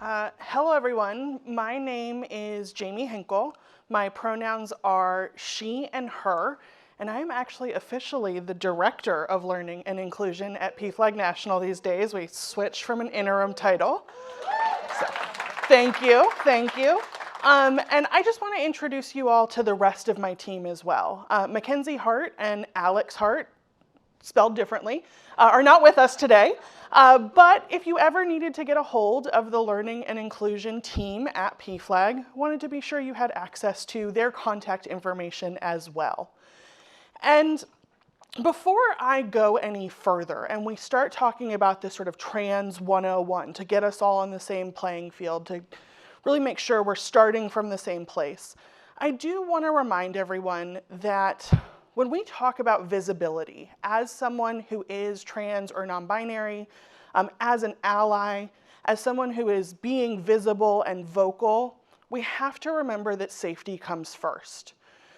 Hello everyone, my name is Jamie Hinkle. My pronouns are she and her, and I am actually officially the Director of Learning and Inclusion at PFLAG National these days. We switched from an interim title. So, thank you, thank you. And I just want to introduce you all to the rest of my team as well. Mackenzie Hart and Alex Hart, spelled differently, are not with us today. But if you ever needed to get a hold of the Learning and Inclusion team at PFLAG, wanted to be sure you had access to their contact information as well. And before I go any further and we start talking about this sort of Trans 101 to get us all on the same playing field, to really make sure we're starting from the same place, I do want to remind everyone that when we talk about visibility, as someone who is trans or non-binary, as an ally, as someone who is being visible and vocal, we have to remember that safety comes first.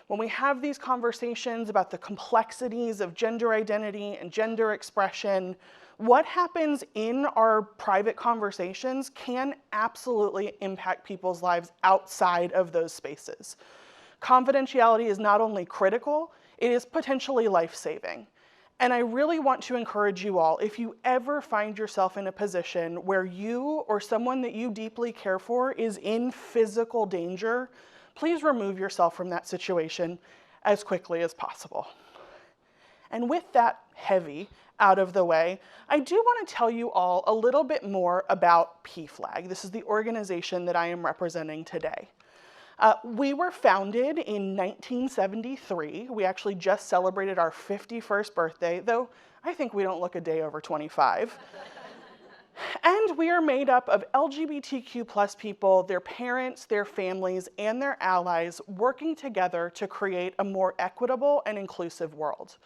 When we have these conversations about the complexities of gender identity and gender expression, what happens in our private conversations can absolutely impact people's lives outside of those spaces. Confidentiality is not only critical, it is potentially life-saving. And I really want to encourage you all, if you ever find yourself in a position where you or someone that you deeply care for is in physical danger, please remove yourself from that situation as quickly as possible. And with that heavy out of the way, I do want to tell you all a little bit more about PFLAG. This is the organization that I am representing today. We were founded in 1973. We actually just celebrated our 51st birthday, though I think we don't look a day over 25. And we are made up of LGBTQ plus people, their parents, their families, and their allies working together to create a more equitable and inclusive world.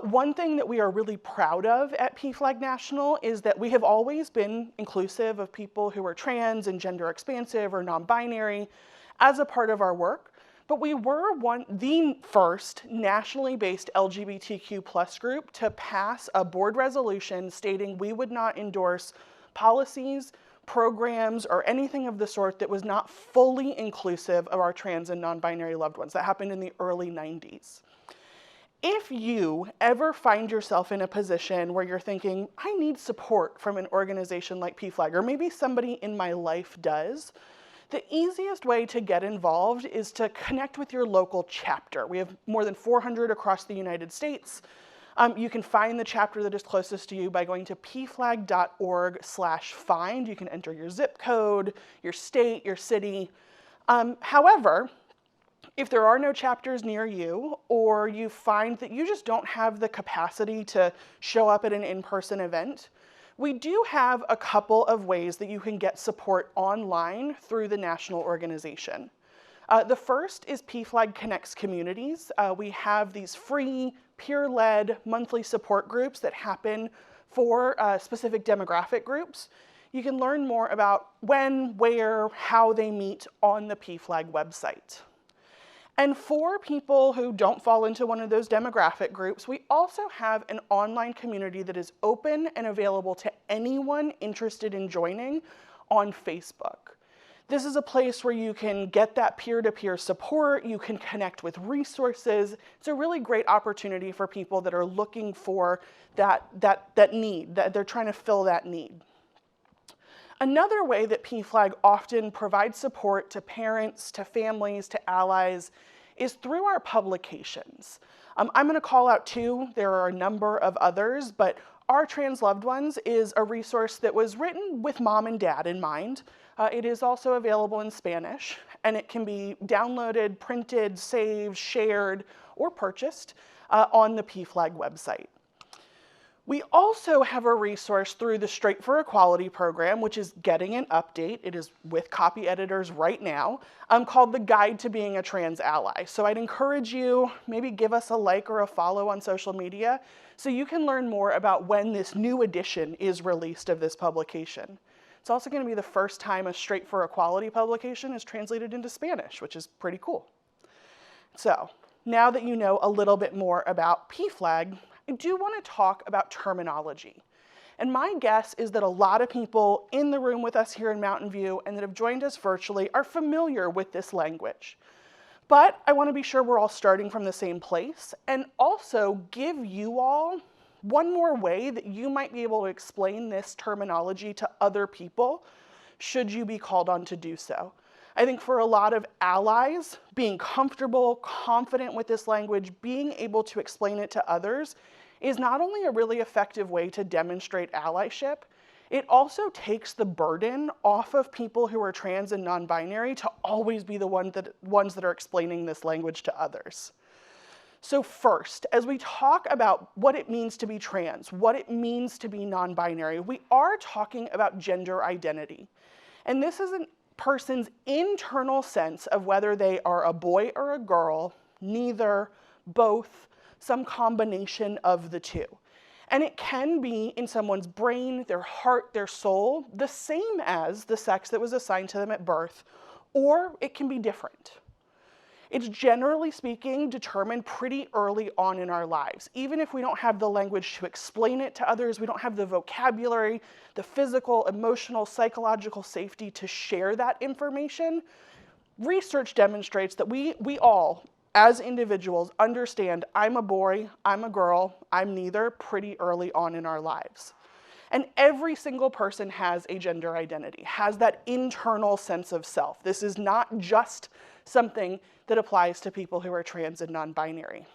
One thing that we are really proud of at PFLAG National is that we have always been inclusive of people who are trans and gender expansive or non-binary as a part of our work, but we were the first nationally based LGBTQ plus group to pass a board resolution stating we would not endorse policies, programs, or anything of the sort that was not fully inclusive of our trans and non-binary loved ones. That happened in the early 90s. If you ever find yourself in a position where you're thinking, I need support from an organization like PFLAG, or maybe somebody in my life does, the easiest way to get involved is to connect with your local chapter. We have more than 400 across the United States. You can find the chapter that is closest to you by going to pflag.org/find. You can enter your zip code, your state, your city. However, if there are no chapters near you, or you find that you just don't have the capacity to show up at an in-person event, we do have a couple of ways that you can get support online through the national organization. The first is PFLAG Connects Communities. We have these free, peer-led monthly support groups that happen for specific demographic groups. You can learn more about when, where, how they meet on the PFLAG website. And for people who don't fall into one of those demographic groups, we also have an online community that is open and available to anyone interested in joining on Facebook. This is a place where you can get that peer-to-peer support, you can connect with resources. It's a really great opportunity for people that are looking for that need, that they're trying to fill that need. Another way that PFLAG often provides support to parents, to families, to allies is through our publications. I'm going to call out two. There are a number of others, but Our Trans Loved Ones is a resource that was written with mom and dad in mind. It is also available in Spanish, and it can be downloaded, printed, saved, shared, or purchased on the PFLAG website. We also have a resource through the Straight for Equality program, which is getting an update. It is with copy editors right now, called the Guide to Being a Trans Ally. So I'd encourage you, maybe give us a like or a follow on social media so you can learn more about when this new edition is released of this publication. It's also going to be the first time a Straight for Equality publication is translated into Spanish, which is pretty cool. So now that you know a little bit more about PFLAG, I do want to talk about terminology. And my guess is that a lot of people in the room with us here in Mountain View and that have joined us virtually are familiar with this language. But I want to be sure we're all starting from the same place and also give you all one more way that you might be able to explain this terminology to other people should you be called on to do so. I think for a lot of allies, being comfortable, confident with this language, being able to explain it to others is not only a really effective way to demonstrate allyship, it also takes the burden off of people who are trans and non-binary to always be the ones that are explaining this language to others. So first, as we talk about what it means to be trans, what it means to be non-binary, we are talking about gender identity. And this is a person's internal sense of whether they are a boy or a girl, neither, both, some combination of the two. And it can be in someone's brain, their heart, their soul, the same as the sex that was assigned to them at birth, or it can be different. It's generally speaking determined pretty early on in our lives. Even if we don't have the language to explain it to others, we don't have the vocabulary, the physical, emotional, psychological safety to share that information, research demonstrates that we all, as individuals, understand I'm a boy, I'm a girl, I'm neither pretty early on in our lives. And every single person has a gender identity, has that internal sense of self. This is not just something that applies to people who are trans and non-binary.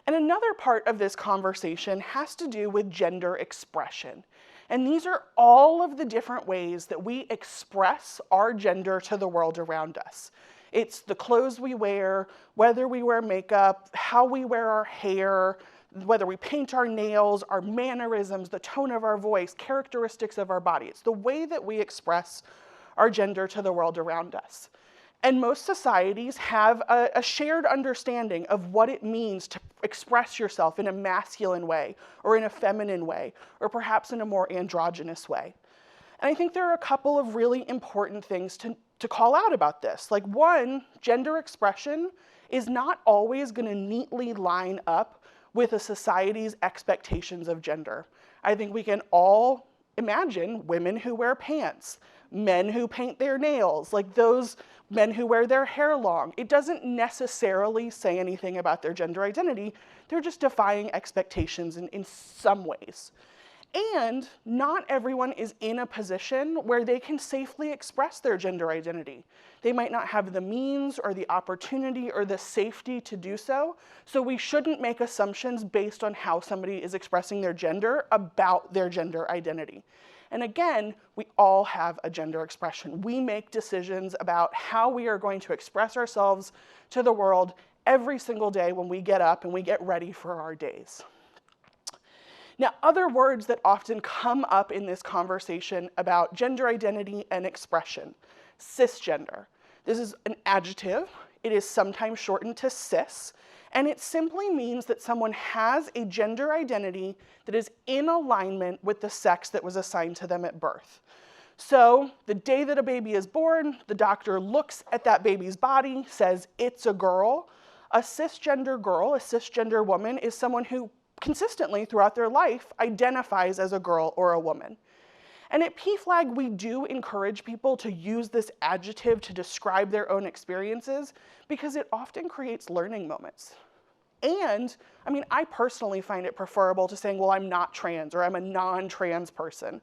And another part of this conversation has to do with gender expression. And these are all of the different ways that we express our gender to the world around us. It's the clothes we wear, whether we wear makeup, how we wear our hair, whether we paint our nails, our mannerisms, the tone of our voice, characteristics of our body. It's the way that we express our gender to the world around us. And most societies have a shared understanding of what it means to express yourself in a masculine way, or in a feminine way, or perhaps in a more androgynous way. And I think there are a couple of really important things to call out about this. Like one, gender expression is not always going to neatly line up with a society's expectations of gender. I think we can all imagine women who wear pants, men who paint their nails, like those men who wear their hair long. It doesn't necessarily say anything about their gender identity. They're just defying expectations in some ways. And not everyone is in a position where they can safely express their gender identity. They might not have the means or the opportunity or the safety to do so. So we shouldn't make assumptions based on how somebody is expressing their gender about their gender identity. And again, we all have a gender expression. We make decisions about how we are going to express ourselves to the world every single day when we get up and we get ready for our days. Now, other words that often come up in this conversation about gender identity and expression: cisgender. This is an adjective. It is sometimes shortened to cis, and it simply means that someone has a gender identity that is in alignment with the sex that was assigned to them at birth. So the day that a baby is born, the doctor looks at that baby's body, says it's a girl. A cisgender girl, a cisgender woman, is someone who consistently throughout their life identifies as a girl or a woman. And at PFLAG, we do encourage people to use this adjective to describe their own experiences because it often creates learning moments. And, I mean, I personally find it preferable to saying, well, I'm not trans or I'm a non-trans person.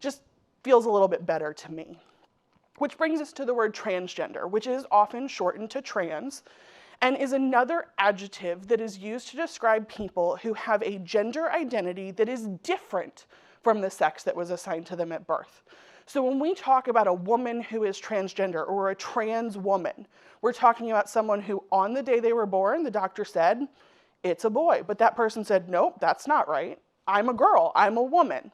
Just feels a little bit better to me. Which brings us to the word transgender, which is often shortened to trans, and is another adjective that is used to describe people who have a gender identity that is different from the sex that was assigned to them at birth. So when we talk about a woman who is transgender or a trans woman, we're talking about someone who on the day they were born, the doctor said, it's a boy. But that person said, nope, that's not right. I'm a girl, I'm a woman.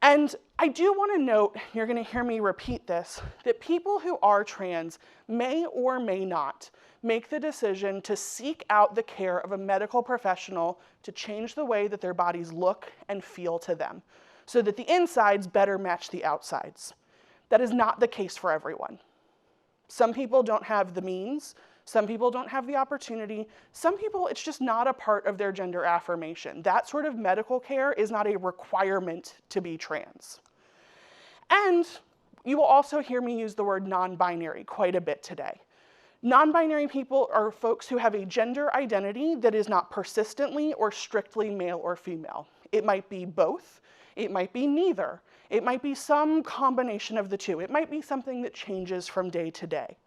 And I do want to note, you're going to hear me repeat this, that people who are trans may or may not make the decision to seek out the care of a medical professional to change the way that their bodies look and feel to them, so that the insides better match the outsides. That is not the case for everyone. Some people don't have the means, Some people don't have the opportunity. Some people, it's just not a part of their gender affirmation. That sort of medical care is not a requirement to be trans. And you will also hear me use the word non-binary quite a bit today. Non-binary people are folks who have a gender identity that is not persistently or strictly male or female. It might be both. It might be neither. It might be some combination of the two. It might be something that changes from day to day.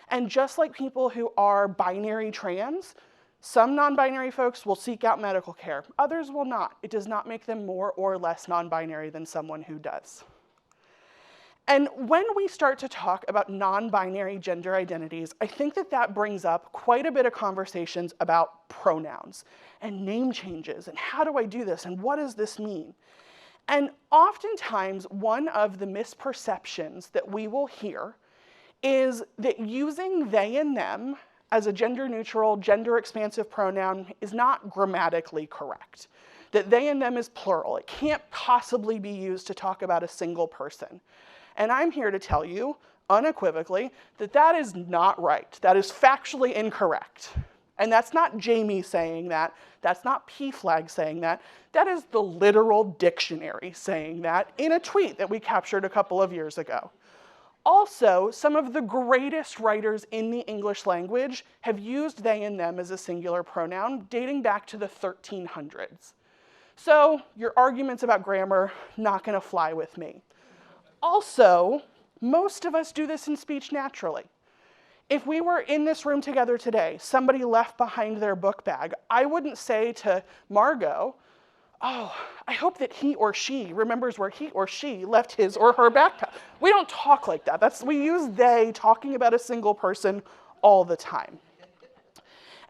And just like people who are binary trans, some non-binary folks will seek out medical care. Others will not. It does not make them more or less non-binary than someone who does. And when we start to talk about non-binary gender identities, I think that that brings up quite a bit of conversations about pronouns and name changes and how do I do this and what does this mean? And oftentimes, one of the misperceptions that we will hear is that using they and them as a gender-neutral, gender-expansive pronoun is not grammatically correct. That they and them is plural. It can't possibly be used to talk about a single person. And I'm here to tell you, unequivocally, that that is not right. That is factually incorrect. And that's not Jamie saying that. That's not PFLAG saying that. That is the literal dictionary saying that in a tweet that we captured a couple of years ago. Also, some of the greatest writers in the English language have used they and them as a singular pronoun dating back to the 1300s. So your arguments about grammar, not gonna fly with me. Also, most of us do this in speech naturally. If we were in this room together today, somebody left behind their book bag, I wouldn't say to Margot, oh, I hope that he or she remembers where he or she left his or her backpack. We don't talk like that. We use they talking about a single person all the time.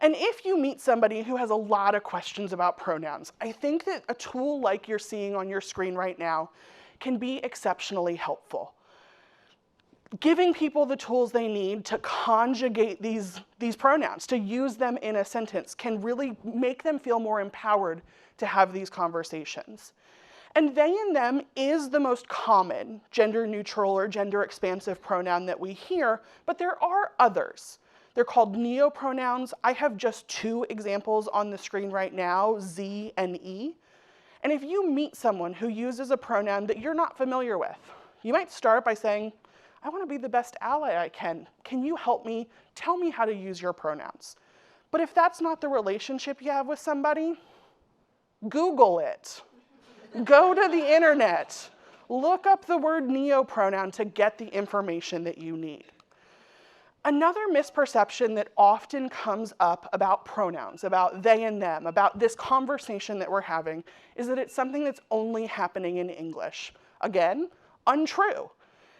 And if you meet somebody who has a lot of questions about pronouns, I think that a tool like you're seeing on your screen right now can be exceptionally helpful. Giving people the tools they need to conjugate these pronouns, to use them in a sentence, can really make them feel more empowered to have these conversations. And they and them is the most common gender neutral or gender expansive pronoun that we hear, but there are others. They're called neopronouns. I have just 2 examples on the screen right now, Z and E. And if you meet someone who uses a pronoun that you're not familiar with, you might start by saying, I want to be the best ally I can. Can you help me? Tell me how to use your pronouns. But if that's not the relationship you have with somebody, Google it. Go to the internet. Look up the word neopronoun to get the information that you need. Another misperception that often comes up about pronouns, about they and them, about this conversation that we're having, is that it's something that's only happening in English. Again, untrue.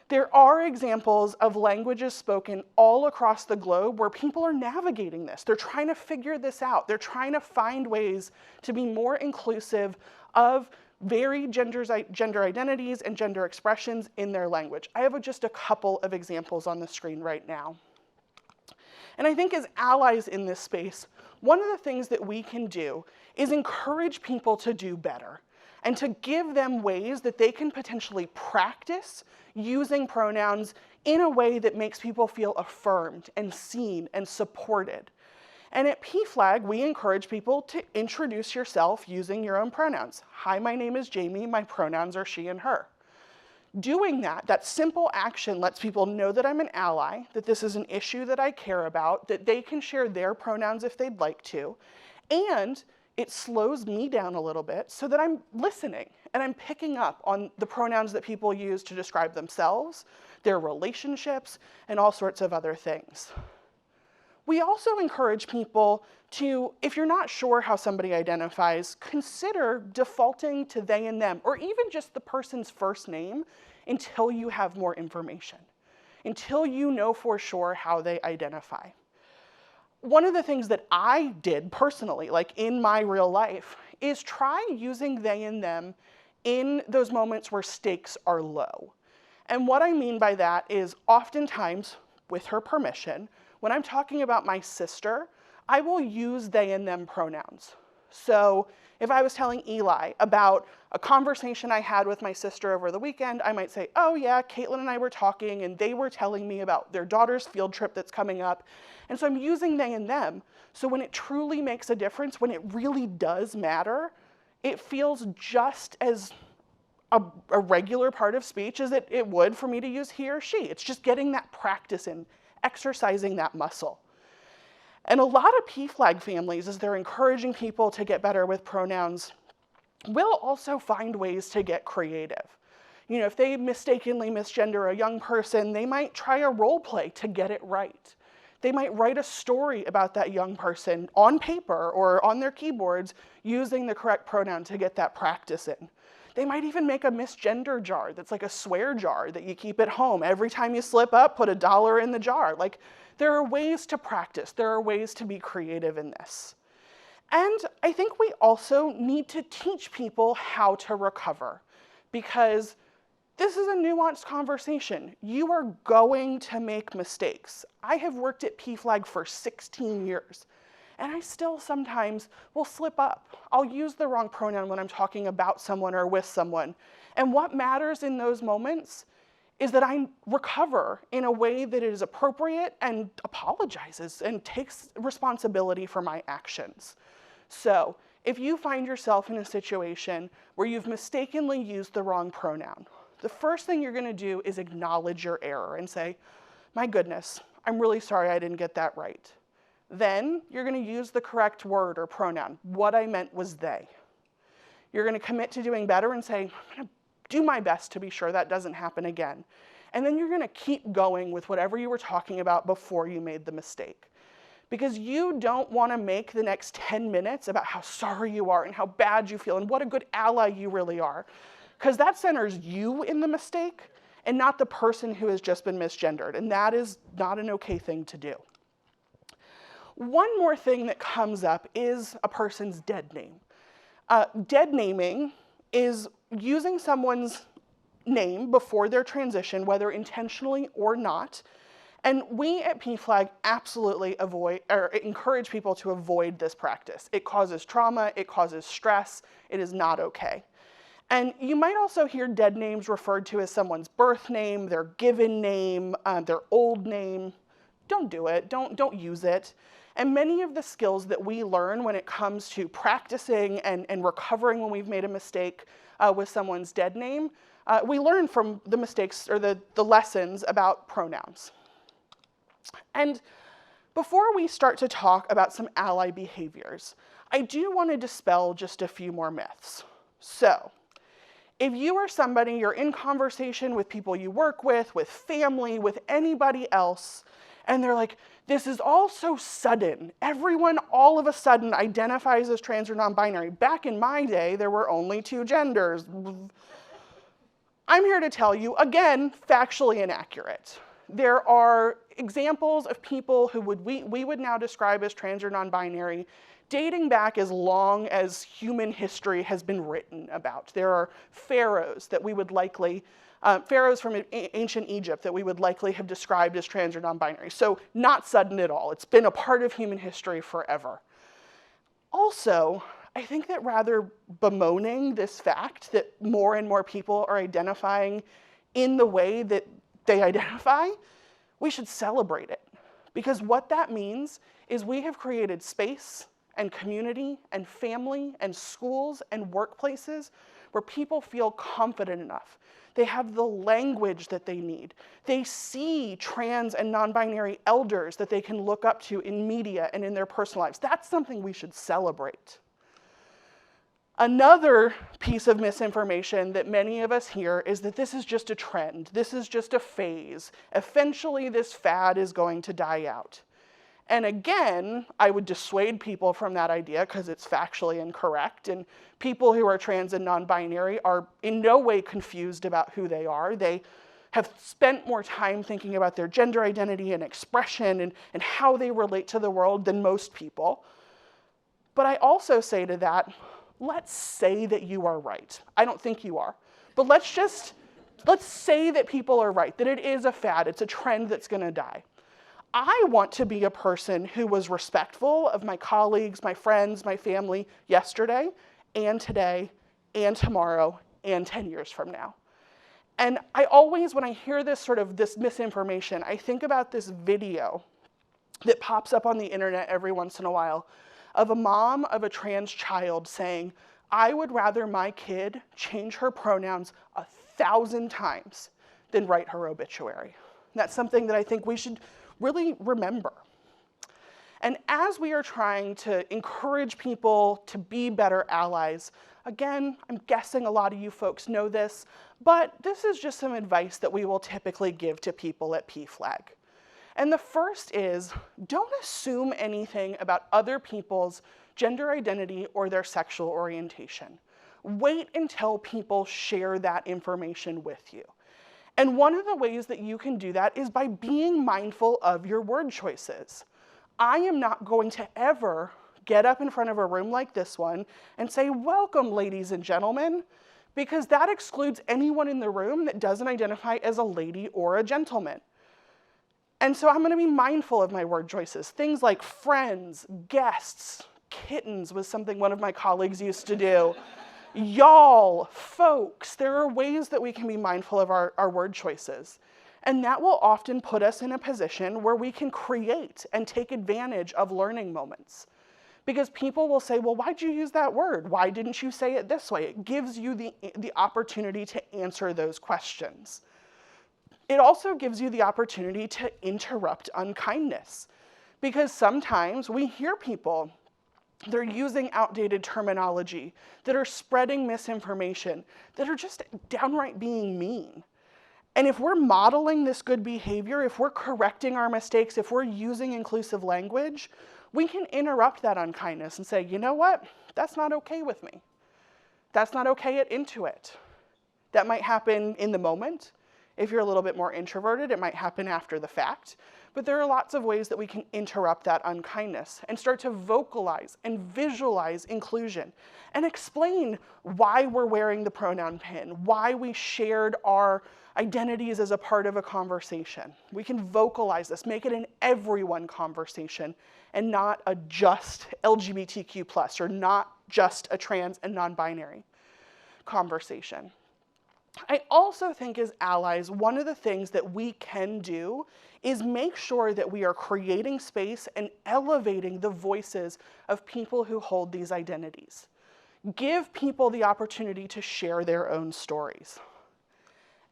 There are examples of languages spoken all across the globe where people are navigating this. They're trying to figure this out. They're trying to find ways to be more inclusive of varied gender identities and gender expressions in their language. I have just a couple of examples on the screen right now. And I think as allies in this space, one of the things that we can do is encourage people to do better and to give them ways that they can potentially practice using pronouns in a way that makes people feel affirmed and seen and supported. And at PFLAG, we encourage people to introduce yourself using your own pronouns. Hi, my name is Jamie, my pronouns are she and her. Doing that simple action lets people know that I'm an ally, that this is an issue that I care about, that they can share their pronouns if they'd like to, and it slows me down a little bit so that I'm listening and I'm picking up on the pronouns that people use to describe themselves, their relationships, and all sorts of other things. We also encourage people to, if you're not sure how somebody identifies, consider defaulting to they and them, or even just the person's first name until you have more information, until you know for sure how they identify. One of the things that I did personally, like in my real life, is try using they and them in those moments where stakes are low. And what I mean by that is oftentimes, with her permission, when I'm talking about my sister, I will use they and them pronouns. So if I was telling Eli about a conversation I had with my sister over the weekend, I might say, oh yeah, Caitlin and I were talking and they were telling me about their daughter's field trip that's coming up. And so I'm using they and them. So when it truly makes a difference, when it really does matter, it feels just as a regular part of speech as it would for me to use he or she. It's just getting that practice in, exercising that muscle. And a lot of PFLAG families, as they're encouraging people to get better with pronouns, will also find ways to get creative. You know, if they mistakenly misgender a young person, they might try a role play to get it right. They might write a story about that young person on paper or on their keyboards using the correct pronoun to get that practice in. They might even make a misgender jar that's like a swear jar that you keep at home. Every time you slip up, put $1 in the jar. Like, there are ways to practice. There are ways to be creative in this. And I think we also need to teach people how to recover, because this is a nuanced conversation. You are going to make mistakes. I have worked at PFLAG for 16 years, and I still sometimes will slip up. I'll use the wrong pronoun when I'm talking about someone or with someone. And what matters in those moments is that I recover in a way that is appropriate and apologizes and takes responsibility for my actions. So if you find yourself in a situation where you've mistakenly used the wrong pronoun, the first thing you're gonna do is acknowledge your error and say, my goodness, I'm really sorry I didn't get that right. Then you're gonna use the correct word or pronoun. What I meant was they. You're gonna commit to doing better and say, I'm gonna do my best to be sure that doesn't happen again. And then you're gonna keep going with whatever you were talking about before you made the mistake. Because you don't wanna make the next 10 minutes about how sorry you are and how bad you feel and what a good ally you really are. Because that centers you in the mistake and not the person who has just been misgendered. And that is not an okay thing to do. One more thing that comes up is a person's dead name. Dead naming is using someone's name before their transition, whether intentionally or not. And we at PFLAG absolutely encourage people to avoid this practice. It causes trauma, it causes stress, it is not okay. And you might also hear dead names referred to as someone's birth name, their given name, their old name. Don't do it, don't use it. And many of the skills that we learn when it comes to practicing and recovering when we've made a mistake with someone's dead name, we learn from the mistakes or the lessons about pronouns. And before we start to talk about some ally behaviors, I do want to dispel just a few more myths. So, if you are somebody, you're in conversation with people you work with family, with anybody else, and they're like, this is all so sudden. Everyone all of a sudden identifies as trans or non-binary. Back in my day, there were only 2 genders. I'm here to tell you, again, factually inaccurate. There are examples of people who we would now describe as trans or non-binary, dating back as long as human history has been written about. There are pharaohs that we would likely, pharaohs from ancient Egypt that we would likely have described as trans or non-binary. So not sudden at all. It's been a part of human history forever. Also, I think that rather bemoaning this fact that more and more people are identifying in the way that they identify, we should celebrate it. Because what that means is we have created space and community and family and schools and workplaces where people feel confident enough. They have the language that they need. They see trans and non-binary elders that they can look up to in media and in their personal lives. That's something we should celebrate. Another piece of misinformation that many of us hear is that this is just a trend. This is just a phase. Eventually, this fad is going to die out. And again, I would dissuade people from that idea because it's factually incorrect. And people who are trans and non-binary are in no way confused about who they are. They have spent more time thinking about their gender identity and expression and how they relate to the world than most people. But I also say to that, let's say that you are right. I don't think you are. But let's say that people are right, that it is a fad, it's a trend that's gonna die. I want to be a person who was respectful of my colleagues, my friends, my family yesterday and today and tomorrow and 10 years from now. And I always, when I hear this misinformation, I think about this video that pops up on the internet every once in a while of a mom of a trans child saying, I would rather my kid change her pronouns 1,000 times than write her obituary. And that's something that I think we should really remember. And as we are trying to encourage people to be better allies, again, I'm guessing a lot of you folks know this, but this is just some advice that we will typically give to people at PFLAG. And the first is, don't assume anything about other people's gender identity or their sexual orientation. Wait until people share that information with you. And one of the ways that you can do that is by being mindful of your word choices. I am not going to ever get up in front of a room like this one and say, welcome, ladies and gentlemen, because that excludes anyone in the room that doesn't identify as a lady or a gentleman. And so I'm going to be mindful of my word choices. Things like friends, guests, kittens was something one of my colleagues used to do. Y'all, folks, there are ways that we can be mindful of our word choices. And that will often put us in a position where we can create and take advantage of learning moments. Because people will say, well, why'd you use that word? Why didn't you say it this way? It gives you the opportunity to answer those questions. It also gives you the opportunity to interrupt unkindness. Because sometimes we hear people, they're using outdated terminology, that are spreading misinformation, that are just downright being mean. And if we're modeling this good behavior, if we're correcting our mistakes, if we're using inclusive language, we can interrupt that unkindness and say, you know what? That's not okay with me. That's not okay at Intuit. That might happen in the moment. If you're a little bit more introverted, it might happen after the fact. But there are lots of ways that we can interrupt that unkindness and start to vocalize and visualize inclusion and explain why we're wearing the pronoun pin, why we shared our identities as a part of a conversation. We can vocalize this, make it an everyone conversation and not a just LGBTQ+, or not just a trans and non-binary conversation. I also think as allies, one of the things that we can do is make sure that we are creating space and elevating the voices of people who hold these identities. Give people the opportunity to share their own stories.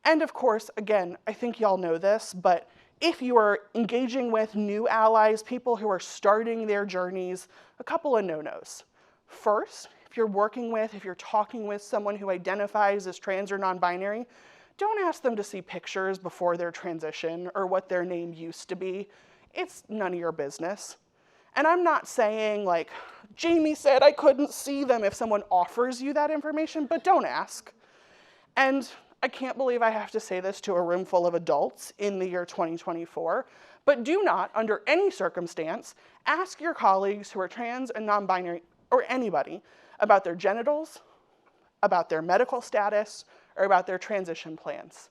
And of course, again, I think y'all know this, but if you are engaging with new allies, people who are starting their journeys, a couple of no-nos. First, if you're talking with someone who identifies as trans or non-binary, don't ask them to see pictures before their transition or what their name used to be. It's none of your business. And I'm not saying like, Jamie said I couldn't see them if someone offers you that information, but don't ask. And I can't believe I have to say this to a room full of adults in the year 2024, but do not, under any circumstance, ask your colleagues who are trans and non-binary, or anybody, about their genitals, about their medical status, or about their transition plans.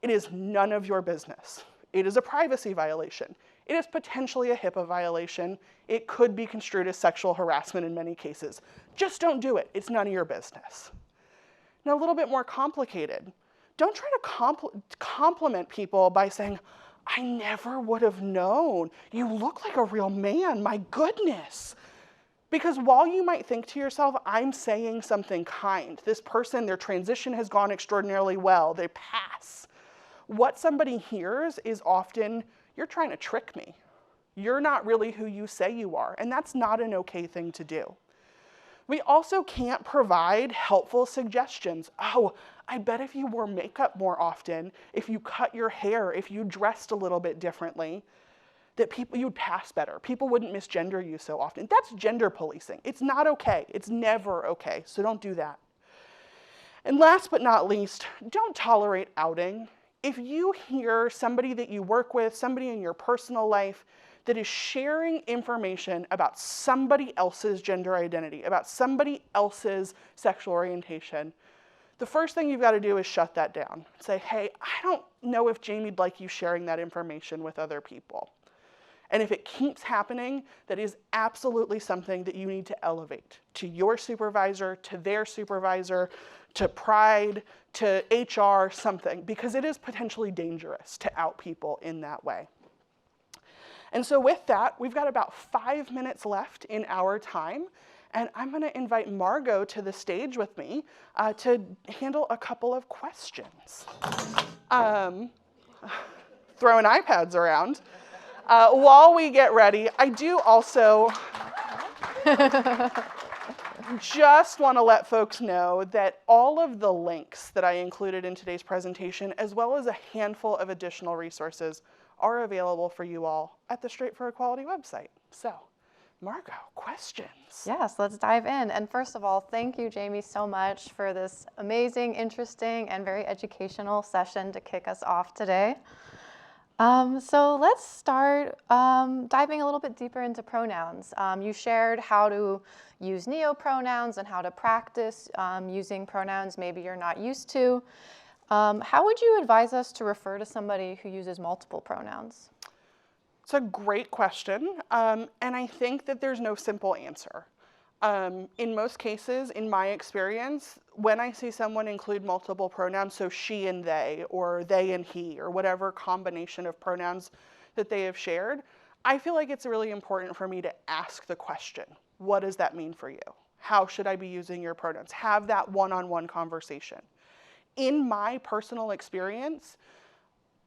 It is none of your business. It is a privacy violation. It is potentially a HIPAA violation. It could be construed as sexual harassment in many cases. Just don't do it. It's none of your business. Now, a little bit more complicated. Don't try to compliment people by saying, I never would have known. You look like a real man, my goodness. Because while you might think to yourself, I'm saying something kind, this person, their transition has gone extraordinarily well, they pass. What somebody hears is often, you're trying to trick me. You're not really who you say you are, and that's not an okay thing to do. We also can't provide helpful suggestions. Oh, I bet if you wore makeup more often, if you cut your hair, if you dressed a little bit differently, that you'd pass better. People wouldn't misgender you so often. That's gender policing. It's not okay. It's never okay, so don't do that. And last but not least, don't tolerate outing. If you hear somebody that you work with, somebody in your personal life, that is sharing information about somebody else's gender identity, about somebody else's sexual orientation, the first thing you've got to do is shut that down. Say, hey, I don't know if Jamie'd like you sharing that information with other people. And if it keeps happening, that is absolutely something that you need to elevate to your supervisor, to their supervisor, to Pride, to HR, something, because it is potentially dangerous to out people in that way. And so with that, we've got about 5 minutes left in our time. And I'm going to invite Margot to the stage with me to handle a couple of questions. Throwing iPads around. While we get ready, I do also just want to let folks know that all of the links that I included in today's presentation, as well as a handful of additional resources, are available for you all at the Straight for Equality website. So, Margot, questions? Yes, let's dive in. And first of all, thank you, Jamie, so much for this amazing, interesting, and very educational session to kick us off today. So let's start diving a little bit deeper into pronouns. You shared how to use neopronouns and how to practice using pronouns maybe you're not used to. How would you advise us to refer to somebody who uses multiple pronouns? It's a great question, and I think that there's no simple answer. In most cases, in my experience, when I see someone include multiple pronouns, so she and they, or they and he, or whatever combination of pronouns that they have shared, I feel like it's really important for me to ask the question, what does that mean for you? How should I be using your pronouns? Have that one-on-one conversation. In my personal experience,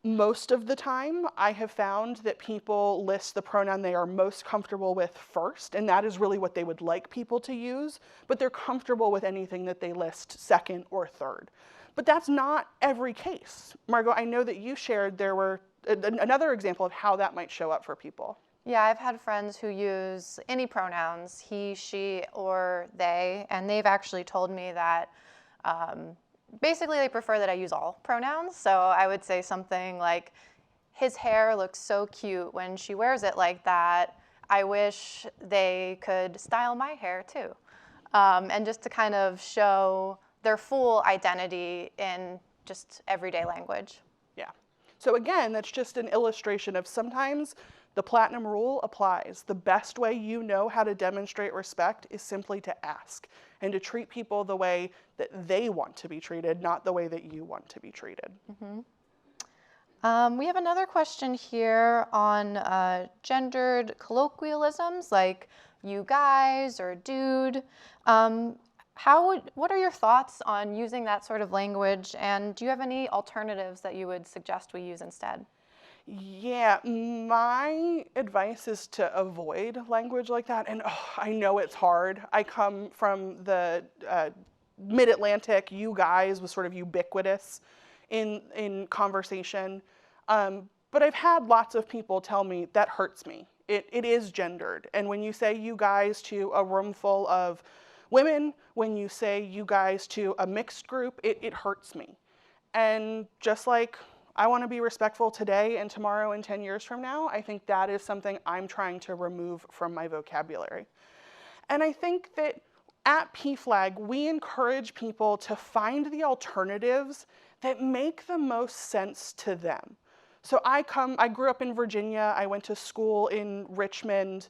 most of the time, I have found that people list the pronoun they are most comfortable with first, and that is really what they would like people to use, but they're comfortable with anything that they list second or third. But that's not every case. Margot, I know that you shared there were another example of how that might show up for people. Yeah, I've had friends who use any pronouns, he, she, or they, and they've actually told me that basically they prefer that I use all pronouns. So I would say something like, his hair looks so cute when she wears it like that. I wish they could style my hair too. And just to kind of show their full identity in just everyday language. Yeah. So again, that's just an illustration of sometimes the platinum rule applies. The best way you know how to demonstrate respect is simply to ask and to treat people the way that they want to be treated, not the way that you want to be treated. We have another question here on gendered colloquialisms like you guys or dude. What are your thoughts on using that sort of language, and do you have any alternatives that you would suggest we use instead? Yeah, my advice is to avoid language like that. And I know it's hard. I come from the mid-Atlantic. You guys was sort of ubiquitous in conversation. But I've had lots of people tell me that hurts me. It is gendered. And when you say you guys to a room full of women, when you say you guys to a mixed group, it hurts me. And just like I want to be respectful today and tomorrow and 10 years from now, I think that is something I'm trying to remove from my vocabulary. And I think that at PFLAG, we encourage people to find the alternatives that make the most sense to them. So I grew up in Virginia, I went to school in Richmond.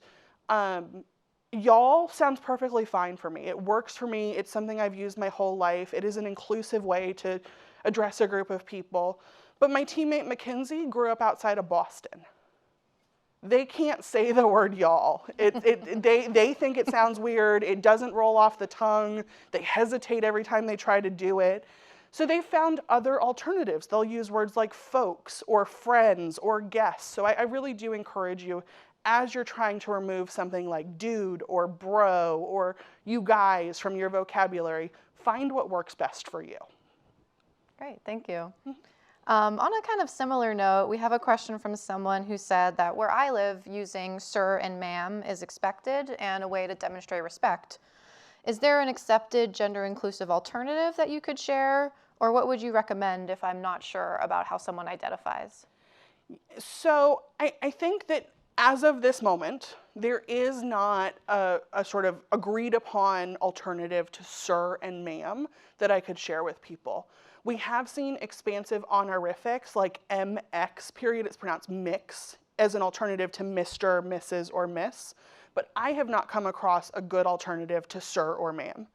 Y'all sounds perfectly fine for me. It works for me, it's something I've used my whole life. It is an inclusive way to address a group of people. But my teammate Mackenzie grew up outside of Boston. They can't say the word y'all. They think it sounds weird. It doesn't roll off the tongue. They hesitate every time they try to do it. So they found other alternatives. They'll use words like folks or friends or guests. So I really do encourage you, as you're trying to remove something like dude or bro or you guys from your vocabulary, find what works best for you. Great, thank you. On a kind of similar note, we have a question from someone who said that where I live, using sir and ma'am is expected and a way to demonstrate respect. Is there an accepted gender-inclusive alternative that you could share, or what would you recommend if I'm not sure about how someone identifies? So I think that as of this moment, there is not a sort of agreed upon alternative to sir and ma'am that I could share with people. We have seen expansive honorifics like MX period, it's pronounced mix as an alternative to Mr., Mrs., or Miss, but I have not come across a good alternative to sir or ma'am.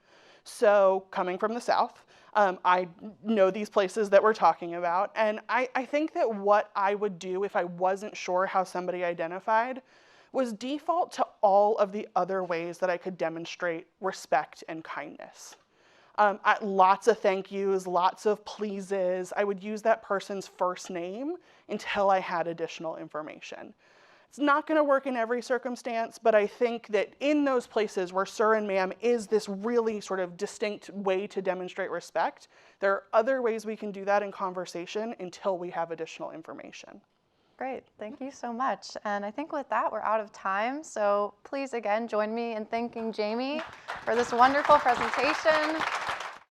So coming from the South, I know these places that we're talking about, and I think that what I would do if I wasn't sure how somebody identified was default to all of the other ways that I could demonstrate respect and kindness. Lots of thank yous, lots of pleases. I would use that person's first name until I had additional information. It's not going to work in every circumstance, but I think that in those places where sir and ma'am is this really sort of distinct way to demonstrate respect, there are other ways we can do that in conversation until we have additional information. Great, thank you so much. And I think with that, we're out of time. So please again, join me in thanking Jamie for this wonderful presentation.